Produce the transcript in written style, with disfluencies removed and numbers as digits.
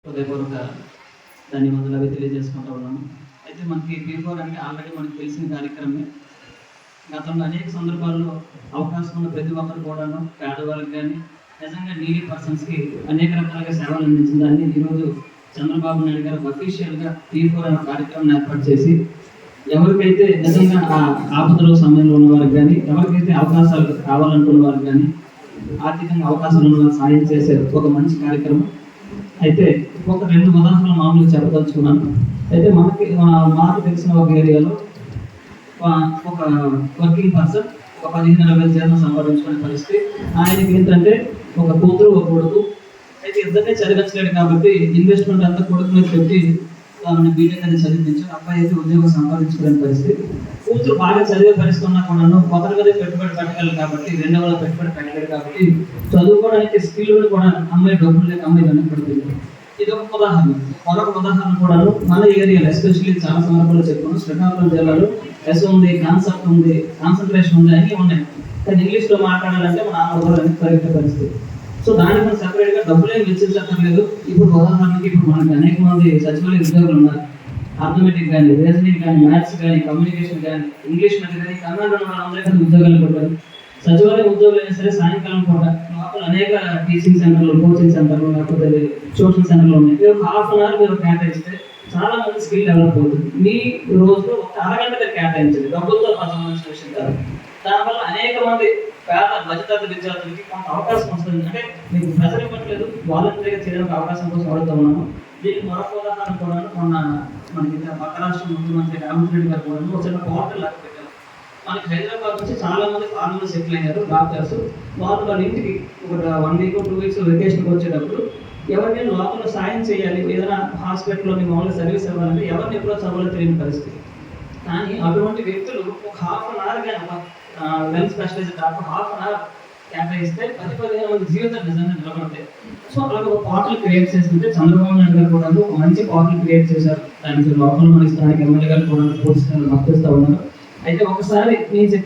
హృదయపూర్వక ధన్యవాదాలు అవి తెలియజేసుకుంటూ ఉన్నాను. అయితే మనకి P4 అంటే ఆల్రెడీ మనకు తెలిసిన కార్యక్రమమే. గతంలో అనేక సందర్భాల్లో అవకాశం ఉన్న ప్రతి ఒక్కరు కూడాను పేదవాళ్ళకి కానీ నిజంగా నీడీ పర్సన్స్కి అనేక రకాలుగా సేవలు అందించిన దాన్ని ఈరోజు చంద్రబాబు నాయుడు గారు అఫీషియల్గా P4 అనే కార్యక్రమం ఏర్పాటు చేసి ఎవరికైతే నిజంగా ఆ ఆపదలో సమయంలో ఉన్న వారికి కానీ ఎవరికైతే అవకాశాలు కావాలనుకున్న వారికి కానీ ఆర్థికంగా అవకాశాలు ఉన్న వారికి సాయం చేసే ఒక మంచి కార్యక్రమం. అయితే ఒక 2 ఉదాహరణలు మామూలుగా చెప్పదలుచుకున్నాను. అయితే మాకు తెలిసిన ఒక ఏరియాలో ఒక వర్కింగ్ పర్సన్ ఒక 15,000 జీతం సంపాదించుకునే పరిస్థితి. ఆయనకి ఏంటంటే ఒక కూతురు ఒక కొడుకు. అయితే ఇద్దరినే చదివించలేడు కాబట్టి ఇన్వెస్ట్మెంట్ అంతా కొడుకు మీద పెట్టి బీటెక్ అది చదివించారు. అబ్బాయి అయితే ఉద్యోగం సంపాదించుకోలేని పరిస్థితి. కూతురు బాగా చదివే పరిస్థితి ఉన్నా కూడాను ఒకరి మీద పెట్టుబడి పెట్టగలరు కాబట్టి రెండో వాళ్ళ పెట్టుబడి పెట్టలేడు కాబట్టి చదువుకోవడానికి స్కిల్ కూడా అమ్మాయి డబ్బులు లేక అమ్మాయి వెనకబడుతుంది. ఇది ఒక ఉదాహరణ. మరొక ఉదాహరణ కూడా మన ఏరియాలో ఎస్పెషల్లీ చాలా సందర్భాల్లో చెప్పుకున్నాం. శ్రీకాకుళం జిల్లాలో ఎస్ ఉంది, కాన్సెప్ట్ ఉంది, కాన్సన్ట్రేషన్ ఉంది, అన్నీ ఉన్నాయి. కానీ ఇంగ్లీష్లో మాట్లాడాలంటే మన ఆంధ్రప్రదేశ్ పరిగెత్తే పరిస్థితి. సో దానికి మనం సెపరేట్గా డబ్బులే వెచ్చించక్కర్లేదు. ఇప్పుడు ఉదాహరణకి ఇప్పుడు మనకి అనేక మంది సచివాలయ ఉద్యోగులు ఉన్నారు. అర్థమెటిక్ కానీ, రీజనింగ్ కానీ, మ్యాథ్స్ కానీ, కమ్యూనికేషన్ కానీ, ఇంగ్లీష్ మీద కానీ, కన్నడ వాళ్ళందరికీ ఉద్యోగాలు కొట్టారు. సచివాలయ ఉద్యోగులు అయినా సరే సాయంకాలం పూట లోపల అనేక టీచింగ్ సెంటర్లు, కోచింగ్ సెంటర్లు, లేకపోతే ట్యూషన్ సెంటర్లు ఉన్నాయి. మీరు ఒక ½ అవర్ మీరు కేటాయిస్తే చాలా మంది స్కిల్ డెవలప్ అవుతుంది. మీ రోజులో ఒక అరగంట మీరు కేటాయించండి. డబ్బులతో సంబంధించిన విషయం కాదు. దానివల్ల అనేక మంది పేద మధ్యతరగతి విద్యార్థులకి కొంత అవకాశం వస్తుంది. అంటే మీకు ప్రెజర్ ఇవ్వట్లేదు, వాలంటీర్గా చేయడానికి అవకాశం కోసం అడుగుతా ఉన్నాము. దీనికి మరొక ఉదాహరణ కూడా మనకి పక్క రాష్ట్ర ముఖ్యమంత్రి రేవంత్ రెడ్డి గారు కూడా ఒక చిన్న పోర్టల్ లాగా పెట్టారు. మనకి హైదరాబాద్ నుంచి చాలా మంది ఫార్మర్లు సెటిల్ అయ్యారు, డాక్టర్స్. వాళ్ళ ఇంటికి ఒక 1 వీక్ 2 వీక్స్ వెకేషన్కి వచ్చేటప్పుడు ఎవరికైనా లోపల సాయం చేయాలి, ఏదైనా హాస్పిటల్లోని మామూలుగా సర్వీస్ ఇవ్వాలంటే ఎవరిని ఎప్పుడో చదవాలో తెలియని పరిస్థితి. కానీ అటువంటి వ్యక్తులు ఒక ½ అవర్ కానీ వెల్ స్పెషలైజ్డ్ డాక్టర్ ½ అవర్ కేటాయిస్తే 10-15 మంది జీవితాలు నిజంగా నిలబడతాయి. సో అలాగే ఒక పోర్టల్ క్రియేట్ చేస్తుంటే చంద్రబాబు నాయుడు గారు కూడా ఒక మంచి పోర్టల్ క్రియేట్ చేశారు. దానికి లోపల మన స్థానిక ఎమ్మెల్యే గారు కూడా పూర్తి మద్దతు ఉన్నారు. అయితే ఒకసారి నేను చెప్పిన